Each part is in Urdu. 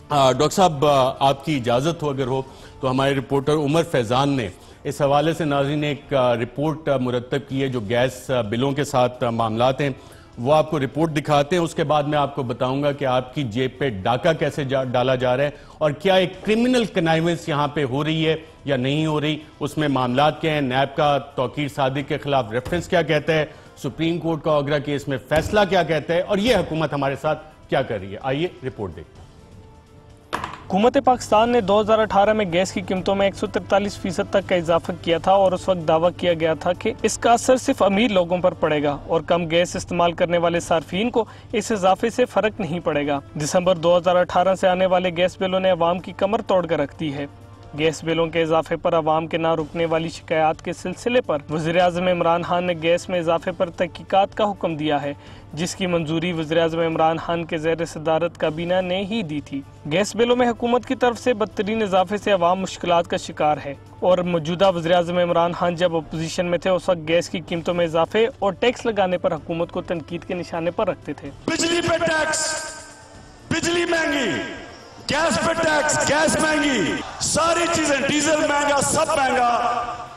ڈاکٹر صاحب آپ کی اجازت ہو اگر ہو تو ہمارے رپورٹر عمر فیضان نے اس حوالے سے ناظرین نے ایک رپورٹ مرتب کی ہے جو گیس بلوں کے ساتھ معاملات ہیں، وہ آپ کو رپورٹ دکھاتے ہیں، اس کے بعد میں آپ کو بتاؤں گا کہ آپ کی جیب پہ ڈاکہ کیسے ڈالا جا رہا ہے اور کیا ایک کرمنل کنائیونس یہاں پہ ہو رہی ہے یا نہیں ہو رہی، اس میں معاملات کیا ہیں، نیب کا توقیر صادق کے خلاف ریفرنس کیا کہتا ہے، سپریم کورٹ کا اوگرا کیس میں فیصلہ کیا کہتا ہے اور یہ حکومت ہمارے ساتھ کیا کر رہی ہے، آئیے رپورٹ دیکھیں۔ حکومت پاکستان نے 2018 میں گیس کی قیمتوں میں 143% تک کا اضافہ کیا تھا اور اس وقت دعویٰ کیا گیا تھا کہ اس کا اثر صرف امیر لوگوں پر پڑے گا اور کم گیس استعمال کرنے والے صارفین کو اس اضافے سے فرق نہیں پڑے گا۔ دسمبر 2018 سے آنے والے گیس بلوں نے عوام کی کمر توڑ کر رکھ دی ہے۔ گیس بلوں کے اضافے پر عوام کے نہ رکنے والی شکایات کے سلسلے پر وزیراعظم عمران خان نے گیس میں اضافے پر تحقیقات کا حکم دیا ہے، جس کی منظوری وزیراعظم عمران خان کے زیر صدارت کابینہ نے ہی دی تھی۔ گیس بلوں میں حکومت کی طرف سے بدترین اضافے سے عوام مشکلات کا شکار ہے اور موجودہ وزیراعظم عمران خان جب اپوزیشن میں تھے اس وقت گیس کی قیمتوں میں اضافے اور ٹیکس لگانے پر حکومت کو تنقید کے نشانے پر رکھتے تھے۔ بجلی پہ ٹیکس، بجلی مہنگی، گیس پہ ٹیکس، گیس مہنگی، ساری چیزیں، ڈیزل مہنگا، سب مہنگا۔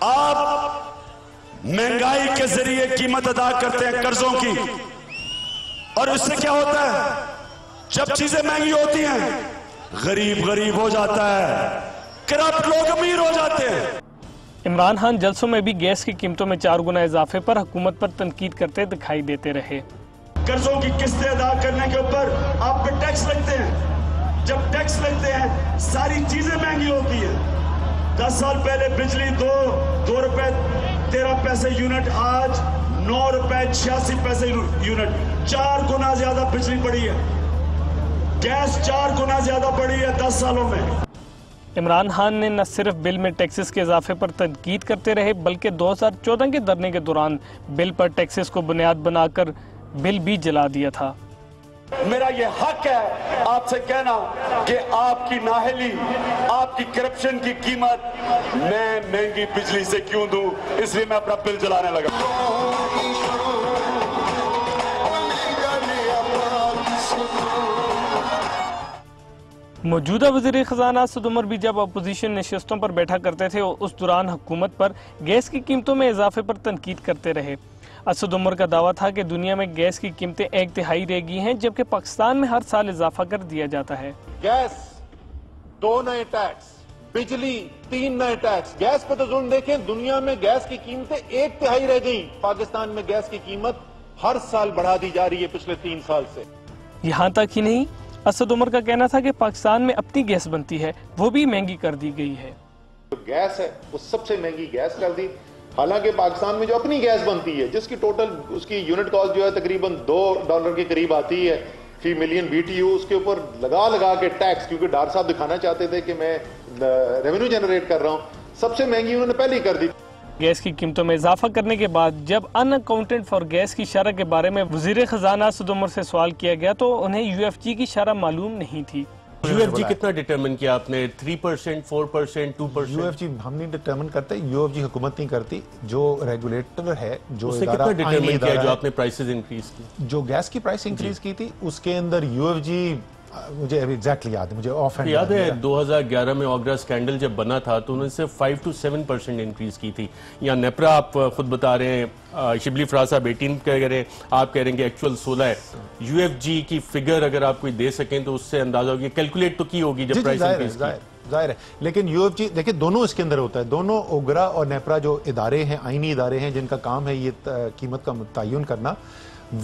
آپ مہنگائی کے ذریعے قیمت ادا کرتے ہیں قرضوں کی، اور اس سے کیا ہوتا ہے؟ جب چیزیں مہنگی ہوتی ہیں غریب غریب ہو جاتا ہے، کرپٹ لوگ امیر ہو جاتے ہیں۔ عمران خان جلسوں میں بھی گیس کی قیمتوں میں 4 گنا اضافے پر حکومت پر تنقید کرتے دکھائی دیتے رہے۔ قرضوں کی قسطیں ادا کرنے کے اوپر آپ پہ ٹیکس لگتے ہیں، جب ٹیکس لگتے ہیں ساری چیزیں مہنگی ہوتی ہیں۔ 10 سال پہلے بجلی 2 روپے 13 پیسے یونٹ، آج 9 روپے 86 پیسے یونٹ، 4 گنا زیادہ بجلی بڑھی ہے، گیس 4 گنا زیادہ بڑھی ہے 10 سالوں میں۔ عمران خان نے نہ صرف بل میں ٹیکسز کے اضافے پر تنقید کرتے رہے بلکہ 2014 کے دھرنے کے دوران بل پر ٹیکسز کو بنیاد بنا کر بل بھی جلا دیا تھا۔ میرا یہ حق ہے آپ سے کہنا کہ آپ کی نااہلی، آپ کی کرپشن کی قیمت میں مہنگی بجلی سے کیوں دوں، اس لیے میں اپنا بل جلانے لگا۔ موجودہ وزیر خزانہ اسد عمر بھی جب اپوزیشن نشستوں پر بیٹھا کرتے تھے اس دوران حکومت پر گیس کی قیمتوں میں اضافے پر تنقید کرتے رہے۔ اسد عمر کا دعویٰ تھا کہ دنیا میں گیس کی قیمتیں 1/3 رہ گئی ہیں جبکہ پاکستان میں ہر سال اضافہ کر دیا جاتا ہے۔ گیس 2 نئے ٹیکس، بجلی 3 نئے ٹیکس، گیس پہ تو ظلم دیکھیں، دنیا میں گیس کی قیمتیں 1/3 رہ گئی، پاکستان میں گیس کی قیمت ہر سال بڑھا دی جا رہی ہے پچھلے 3 سال سے۔ یہاں تک ہی نہیں، اسد عمر کا کہنا تھا کہ پاکستان میں اپنی گیس بنتی ہے وہ بھی مہنگی کر دی گئی ہے۔ جو گیس ہے وہ سب سے مہنگی گیس کر دی، حالانکہ پاکستان میں جو اپنی گیس بنتی ہے جس کی ٹوٹل اس کی یونٹ کاسٹ جو ہے تقریباً $2 کے قریب آتی ہے فی ملین BTU، اس کے اوپر لگا کے ٹیکس، کیونکہ ڈار صاحب دکھانا چاہتے تھے کہ میں ریونیو جنریٹ کر رہا ہوں، سب سے مہنگی انہوں نے پہلے ہی کر دی۔ گیس کی قیمتوں میں اضافہ کرنے کے بعد جب ان اکاؤنٹنٹ فار گیس کی شرح کے بارے میں وزیر خزانہ اسد عمر سے سوال کیا گیا تو انہیں UFG کی شرح معلوم نہیں تھی۔ UFG کتنا ڈیٹرمن کیا آپ نے؟ 3%، 4%، 2%؟ UFG ہم نہیں ڈیٹرمن کرتے، UFG حکومت نہیں کرتی، جو ریگولیٹر ہے، جو اس نے کتنا ڈیٹرمن کیا جو آپ نے پرائسز انکریز کی؟ جو گیس کی پرائس انکریز کی تھی اس کے اندر UFG مجھے ایگزیکٹلی یاد ہے، مجھے آف ہینڈ یاد ہے 2011 میں اوگرا سکینڈل جب بنا تھا تو انہوں نے صرف 5 to 7% انکریز کی تھی۔ یا نیپرا آپ خود بتا رہے ہیں، شبلی فراز صاحب 18 کہہ رہے ہیں، آپ کہہ رہے ہیں کہ ایکچول 16 ہے۔ UFG کی فگر اگر آپ کوئی دے سکیں تو اس سے اندازہ ہوگی، کیلکولیٹ تو کی ہوگی جب پرائس انکریز کی۔ ظاہر ہے، لیکن UFG دیکھیں دونوں اس کے اندر ہوتا ہے، دونوں اوگرا اور نیپرا جو ادارے ہیں، آئینی ادارے ہیں جن کا کام ہے یہ قیمت کا متعین کرنا،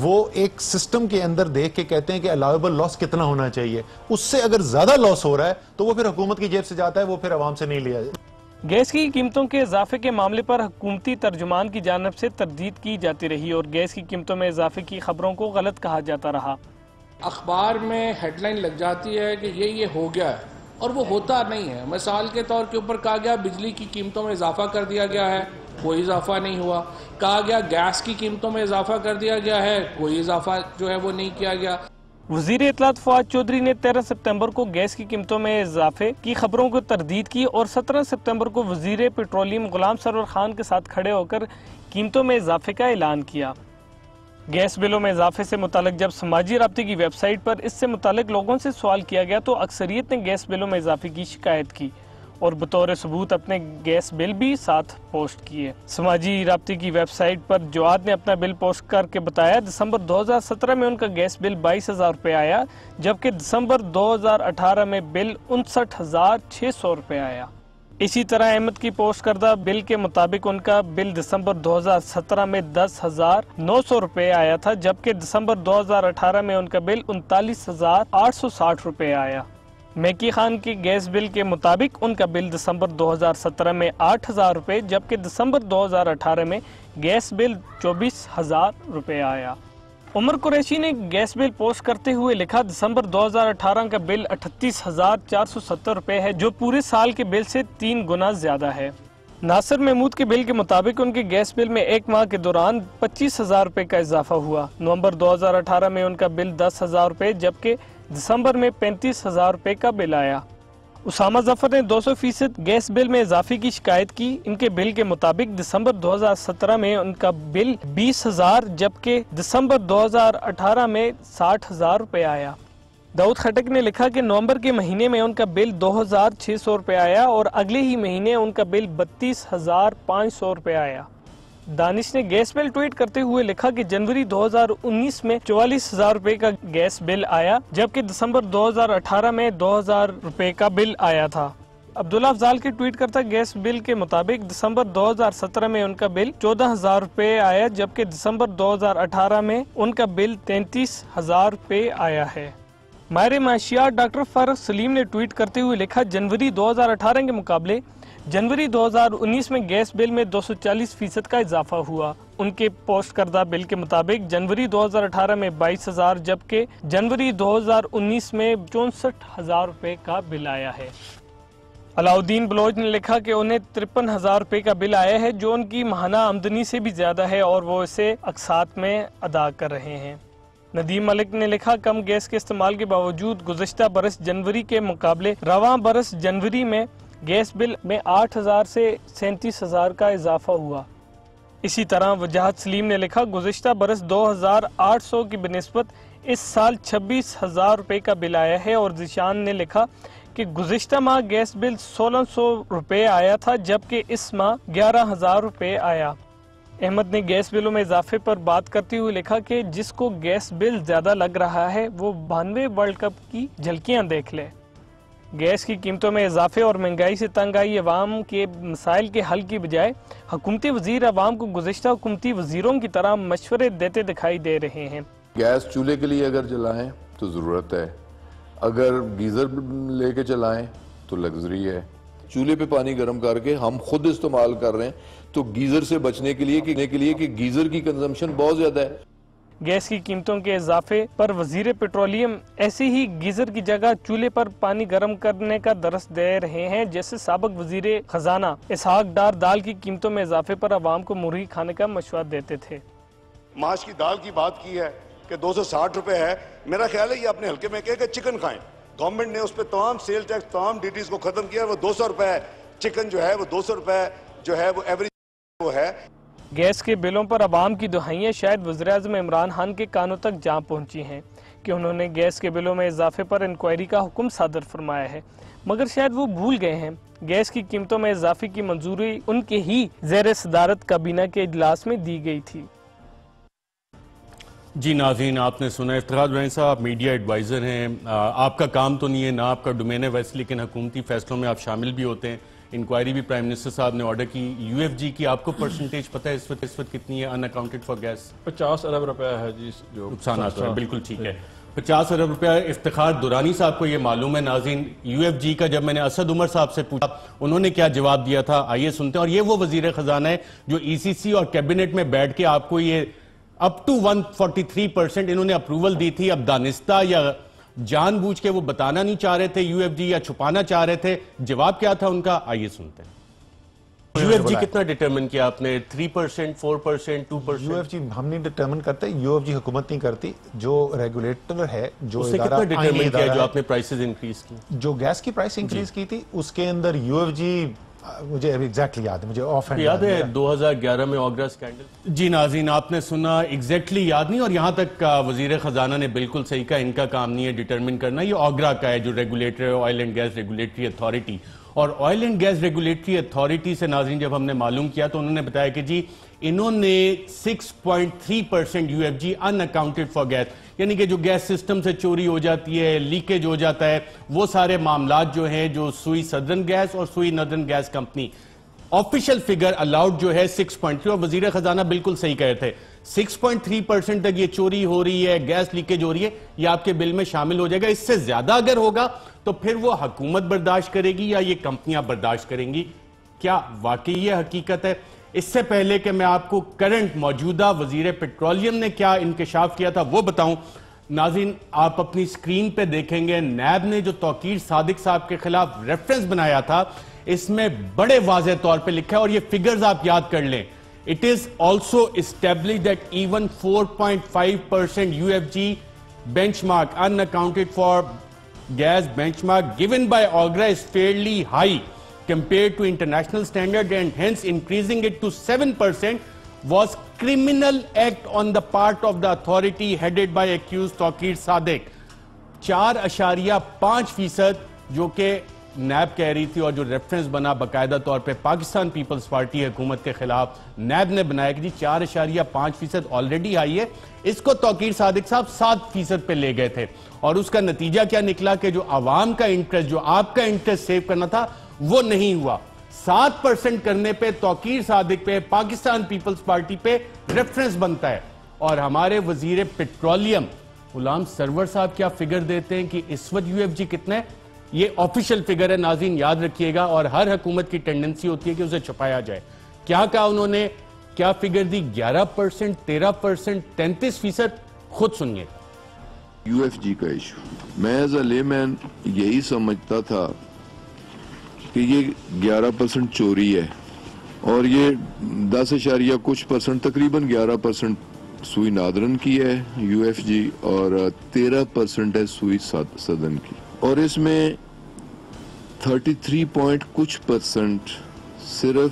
وہ ایک سسٹم کے اندر دیکھ کے کہتے ہیں کہ الاؤیبل لاس کتنا ہونا چاہیے، اس سے اگر زیادہ لاس ہو رہا ہے تو وہ پھر حکومت کی جیب سے جاتا ہے، وہ پھر عوام سے نہیں لیا جائے۔ گیس کی قیمتوں کے اضافے کے معاملے پر حکومتی ترجمان کی جانب سے تردید کی جاتی رہی اور گیس کی قیمتوں میں اضافے کی خبروں کو غلط کہا جاتا رہا۔ اخبار میں ہیڈ لائن لگ جاتی ہے کہ یہ ہو گیا ہے اور وہ ہوتا نہیں ہے۔ مثال کے طور کے اوپر کہا گیا بجلی کی قیمتوں میں اضافہ کر دیا گیا ہے، کوئی اضافہ نہیں ہوا۔ کہا گیا گیس کی قیمتوں میں اضافہ کر دیا گیا ہے، کوئی اضافہ جو ہے وہ نہیں کیا گیا۔ وزیر اطلاعات فواد چودھری نے 13 ستمبر کو گیس کی قیمتوں میں اضافے کی خبروں کو تردید کی اور 17 ستمبر کو وزیر پیٹرولیم غلام سرور خان کے ساتھ کھڑے ہو کر قیمتوں میں اضافے کا اعلان کیا۔ گیس بلوں میں اضافے سے متعلق جب سماجی رابطے کی ویب سائٹ پر اس سے متعلق لوگوں سے سوال کیا گیا تو اکثریت نے گیس بلوں میں اضافے کی شکایت کی اور بطور ثبوت اپنے گیس بل بھی ساتھ پوسٹ کیے۔ سماجی رابطے کی ویب سائٹ پر جواد نے اپنا بل پوسٹ کر کے بتایا دسمبر 2017 میں ان کا گیس بل 22,000 روپے آیا، جبکہ دسمبر 2018 میں بل 59,600 روپے آیا۔ اسی طرح احمد کی پوسٹ کردہ بل کے مطابق ان کا بل دسمبر 2017 میں 10,900 روپے آیا تھا، جبکہ دسمبر 2018 میں ان کا بل 39,860 روپے آیا۔ میکی خان کی گیس بل کے مطابق ان کا بل دسمبر 2017 میں 8,000 روپے جبکہ دسمبر 2018 میں گیس بل 24,000 روپے آیا۔ عمر قریشی نے گیس بل پوسٹ کرتے ہوئے لکھا دسمبر 2018 کا بل 38,470 روپے ہے جو پورے سال کے بل سے 3 گنا زیادہ ہے۔ ناصر محمود کے بل کے مطابق ان کے گیس بل میں ایک ماہ کے دوران 25,000 روپے کا اضافہ ہوا۔ نومبر 2018 میں ان کا بل 10,000 روپے جبکہ دسمبر میں 35,000 روپے کا بل آیا۔ اسامہ ظفر نے 200% گیس بل میں اضافے کی شکایت کی۔ ان کے بل کے مطابق دسمبر 2017 میں ان کا بل 20,000 جبکہ دسمبر 2018 میں 60,000 روپے آیا۔ داؤد خٹک نے لکھا کہ نومبر کے مہینے میں ان کا بل 2,600 روپے آیا اور اگلے ہی مہینے ان کا بل 32,500 روپے آیا۔ دانش نے گیس بل ٹویٹ کرتے ہوئے لکھا کہ جنوری 2019 میں 44,000 روپے کا گیس بل آیا جبکہ دسمبر 2018 میں 2,000 روپے کا بل آیا تھا۔ عبداللہ افضال کے ٹویٹ کرتا گیس بل کے مطابق دسمبر 2017 میں ان کا بل 14,000 روپے آیا جبکہ دسمبر 2018 میں ان کا بل 33,000 روپے آیا ہے۔ ماہر معاشیات ڈاکٹر فاروق سلیم نے ٹویٹ کرتے ہوئے لکھا جنوری 2018 کے مقابلے جنوری 2019 میں گیس بل میں 240% کا اضافہ ہوا۔ ان کے پوسٹ کردہ بل کے مطابق جنوری 2018 میں 22,000 جبکہ جنوری 2019 میں 64,000 روپے کا بل آیا ہے۔ علاؤدین بلوچ نے لکھا کہ انہیں 53,000 روپے کا بل آیا ہے جو ان کی ماہانہ آمدنی سے بھی زیادہ ہے اور وہ اسے اقساط میں ادا کر رہے ہیں۔ ندیم ملک نے لکھا کم گیس کے استعمال کے باوجود گزشتہ برس جنوری کے مقابلے رواں برس جنوری میں گیس بل میں 8,000 سے 37,000 کا اضافہ ہوا۔ اسی طرح وجاہت سلیم نے لکھا گزشتہ برس 2,800 کی بنسبت اس سال 26,000 روپے کا بل آیا ہے اور ذیشان نے لکھا کہ گزشتہ ماہ گیس بل 1,600 روپے آیا تھا جبکہ اس ماہ 11,000 روپے آیا۔ احمد نے گیس بلوں میں اضافے پر بات کرتے ہوئے لکھا کہ جس کو گیس بل زیادہ لگ رہا ہے وہ 92 ورلڈ کپ کی جھلکیاں دیکھ لے۔ گیس کی قیمتوں میں اضافے اور مہنگائی سے تنگ آئی عوام کے مسائل کے حل کی بجائے حکومتی وزیر عوام کو گزشتہ حکومتی وزیروں کی طرح مشورے دیتے دکھائی دے رہے ہیں۔ گیس چولہے کے لیے اگر جلائیں تو ضرورت ہے، اگر گیزر لے کے چلائیں تو لگژری ہے۔ چولہے پہ پانی گرم کر کے ہم خود استعمال کر رہے ہیں تو گیزر سے بچنے کے لیے کہ گیزر کی کنزمپشن بہت زیادہ ہے۔ گیس کی قیمتوں کے اضافے پر وزیر پیٹرولیم ایسے ہی گیزر کی جگہ چولہے پر پانی گرم کرنے کا درس دے رہے ہیں جیسے سابق وزیر خزانہ اسحاق ڈار دال کی قیمتوں میں اضافے پر عوام کو مرغی کھانے کا مشورہ دیتے تھے۔ ماش کی دال کی بات کی ہے کہ 260 روپے ہے، میرا خیال ہے یہ اپنے حلقے میں کہے کہ چکن کھائیں۔ گورنمنٹ نے اس پہ تمام سیل ٹیکس تمام ڈیوٹیز کو ختم کیا، وہ 200 روپے ہے۔ چکن جو ہے وہ 200 روپے جو ہے وہ ایوریج وہ ہے۔ گیس کے بلوں پر عوام کی دہائیاں شاید وزیراعظم عمران خان کے کانوں تک جا پہنچی ہیں کہ انہوں نے گیس کے بلوں میں اضافے پر انکوائری کا حکم صادر فرمایا ہے، مگر شاید وہ بھول گئے ہیں گیس کی قیمتوں میں اضافے کی منظوری ان کے ہی زیر صدارت کابینہ کے اجلاس میں دی گئی تھی۔ جی ناظرین، آپ نے سنا افتخار ابراہیم صاحب میڈیا ایڈوائزر ہیں، آپ کا کام تو نہیں ہے، نہ آپ کا ڈومین ہے ویسے، لیکن حکومتی فیصلوں میں آپ شامل بھی ہوتے ہیں۔ انکوائری بھی پرائم منسٹر صاحب نے آرڈر کی۔ یو ایف جی کی آپ کو پرسنٹیج پتہ ہے اس وقت کتنی ہے ان اکاؤنٹڈ فار گیس؟ 50 ارب روپے ہے جی جو نقصانات ہوئے، بالکل ٹھیک ہے، 50 ارب روپے۔ افتخار درانی صاحب کو یہ معلوم ہے ناظرین، یو ایف جی کا جب میں نے اسد عمر صاحب سے پوچھا انہوں نے کیا جواب دیا تھا، آئیے سنتے ہیں۔ اور یہ وہ وزیر خزانہ ہے جو ای سی سی اور کیبنٹ میں بیٹھ کے آپ کو یہ اپ ٹو 143% انہوں نے اپروول دی تھی۔ اب دانستہ یا جان بوجھ کے وہ بتانا نہیں چاہ رہے تھے یو ایف جی یا چھپانا چاہ رہے تھے، جواب کیا تھا ان کا، آئیے سنتے ہیں۔ یو ایف جی کتنا ڈیٹرمن کیا آپ نے؟ 3%، 4%، 2%؟ یو ایف جی ہم نہیں ڈیٹرمن کرتے، یو ایف جی حکومت نہیں کرتی، جو ریگولیٹر ہے، جو اس نے کتنا ڈیٹرمن کیا جو آپ نے پرائسز انکریز کی؟ جو گیس کی پرائس انکریز کی تھی اس کے اندر یو ایف جی مجھے ابھی ایگزیکٹلی یاد ہے، مجھے آف ہینڈ یاد ہے 2011 میں اوگرا اسکینڈل. جی ناظرین، آپ نے سنا، ایگزیکٹلی یاد نہیں، اور یہاں تک وزیر خزانہ نے بالکل صحیح کہا، ان کا کام نہیں ہے ڈیٹرمن کرنا، یہ اوگرا کا ہے جو ریگولیٹر ہے، oil and gas regulatory authority. اور oil and gas regulatory authority سے ناظرین جب ہم نے معلوم کیا تو انہوں نے بتایا کہ جی انہوں نے 6.3% U F G unaccounted for gas, یعنی کہ جو گیس سسٹم سے چوری ہو جاتی ہے، لیکیج ہو جاتا ہے، وہ سارے معاملات جو ہیں جو سوئی سدرن گیس اور Sui northern gas company official figure allowed جو ہے 6.3، اور وزیر خزانہ بالکل صحیح کہے تھے 6.3% تک یہ چوری ہو رہی ہے، گیس لیکیج ہو رہی ہے، یہ آپ کے بل میں شامل ہو جائے گا. اس سے زیادہ اگر ہوگا تو پھر وہ حکومت برداشت کرے گی یا یہ کمپنیاں برداشت کریں گی. کیا واقعی یہ حقیقت ہے؟ اس سے پہلے کہ میں آپ کو کرنٹ موجودہ وزیر پیٹرولیم نے کیا انکشاف کیا تھا وہ بتاؤں، ناظرین آپ اپنی سکرین پہ دیکھیں گے نیب نے جو توقیر صادق صاحب کے خلاف ریفرنس بنایا تھا اس میں بڑے واضح طور پہ لکھا ہے، اور یہ فگرز آپ یاد کر لیں. It is also established that even 4.5% UFG benchmark unaccounted for gas benchmark given by OGRA is fairly high compared to international standard, and hence increasing it to 7% was criminal act on the part of the authority headed by accused توقیر صادق. 4.5% جو کہ نیب کہہ رہی تھی اور جو ریفرنس بنا باقاعدہ طور پہ پاکستان پیپلز پارٹی حکومت کے خلاف نیب نے بنایا کہ جی 4.5% آلریڈی آئی ہے، اس کو توقیر صادق صاحب 7% پہ لے گئے تھے، اور اس کا نتیجہ کیا نکلا کہ جو عوام کا انٹرسٹ، جو آپ کا انٹرسٹ سیو کرنا تھا وہ نہیں ہوا. 7% کرنے پہ توقیر صادق پہ پاکستان پیپلز پارٹی پہ ریفرنس بنتا ہے. اور ہمارے وزیر پیٹرولیم غلام سرور صاحب کیا فگر دیتے ہیں کہ اس وقت یو ایف جی کتنا ہے؟ یہ آفیشل فگر ہے ناظرین، یاد رکھیے گا، اور ہر حکومت کی ٹینڈنسی ہوتی ہے کہ اسے چھپایا جائے. کیا کہا انہوں نے، کیا فگر دی؟ 11%، 13%، 33%. خود سنیے. یو ایف جی کا ایشو میں ایز اے لے مین یہی سمجھتا تھا کہ یہ 11% چوری ہے، اور یہ 10 کچھ پرسنٹ تقریباً 11% سوئی نادرن کی ہے یو ایف جی، اور 13% ہے سوئی سدن کی، اور اس میں 33 کچھ پرسنٹ صرف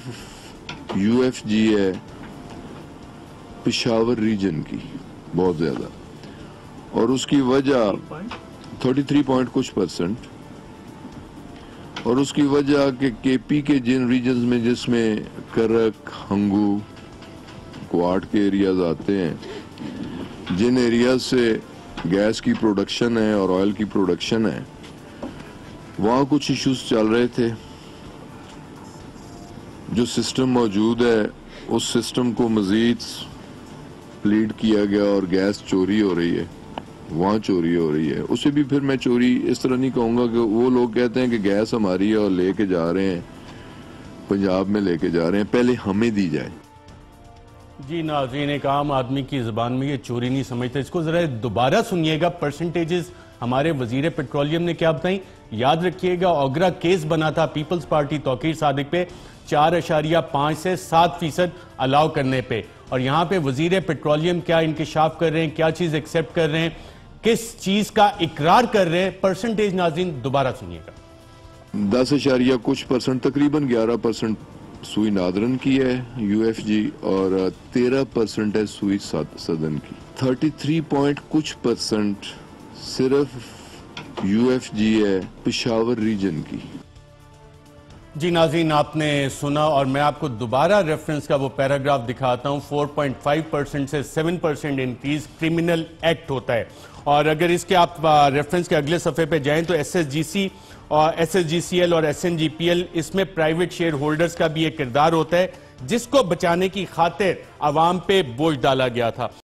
یو ایف جی ہے پشاور ریجن کی، بہت زیادہ. اور اس کی وجہ 33 کچھ پرسنٹ، اور اس کی وجہ کہ کے پی کے جن ریجنز میں جس میں کرک، ہنگو، کوارٹ کے ایریاز آتے ہیں، جن ایریاز سے گیس کی پروڈکشن ہے اور آئل کی پروڈکشن ہے، وہاں کچھ ایشوز چل رہے تھے. جو سسٹم موجود ہے اس سسٹم کو مزید پلیڈ کیا گیا اور گیس چوری ہو رہی ہے، وہاں چوری ہو رہی ہے. اسے بھی پھر میں چوری اس طرح نہیں کہوں گا کہ وہ لوگ کہتے ہیں کہ گیس ہماری ہے اور لے کے جا رہے ہیں پنجاب میں، لے کے جا رہے ہیں، پہلے ہمیں دی جائے. جی ناظرین، ایک عام آدمی کی زبان میں یہ چوری نہیں سمجھتا. اس کو ذرا دوبارہ سنیے گا، پرسنٹیجز ہمارے وزیر پیٹرولیم نے کیا بتائیں. یاد رکھیے گا اوگرا کیس بنا تھا پیپلز پارٹی توقیر صادق پہ 4.5 سے 7% الاؤ کرنے پہ، اور یہاں پہ وزیر پیٹرولیم کیا انکشاف کر رہے ہیں، کیا چیز ایکسیپٹ کر رہے ہیں، کس چیز کا اقرار کر رہے ہیں. پرسنٹیج ناظرین دوبارہ سنیے گا. 10 کچھ پرسنٹ تقریباً 11% سوئی نادرن کی ہے یو ایف جی، اور 13% ہے سوئی سدن کی. 33 کچھ پرسنٹ صرف یو ایف جی ہے پشاور ریجن کی. جی ناظرین آپ نے سنا، اور میں آپ کو دوبارہ ریفرنس کا وہ پیراگراف دکھاتا ہوں. 4.5% سے 7% انکریز کرمنل ایکٹ ہوتا ہے، اور اگر اس کے آپ ریفرنس کے اگلے صفحے پہ جائیں تو ایس ایس جی سی اور S S G C L اور S N G P L, اس میں پرائیویٹ شیئر ہولڈرز کا بھی ایک کردار ہوتا ہے جس کو بچانے کی خاطر عوام پہ بوجھ ڈالا گیا تھا.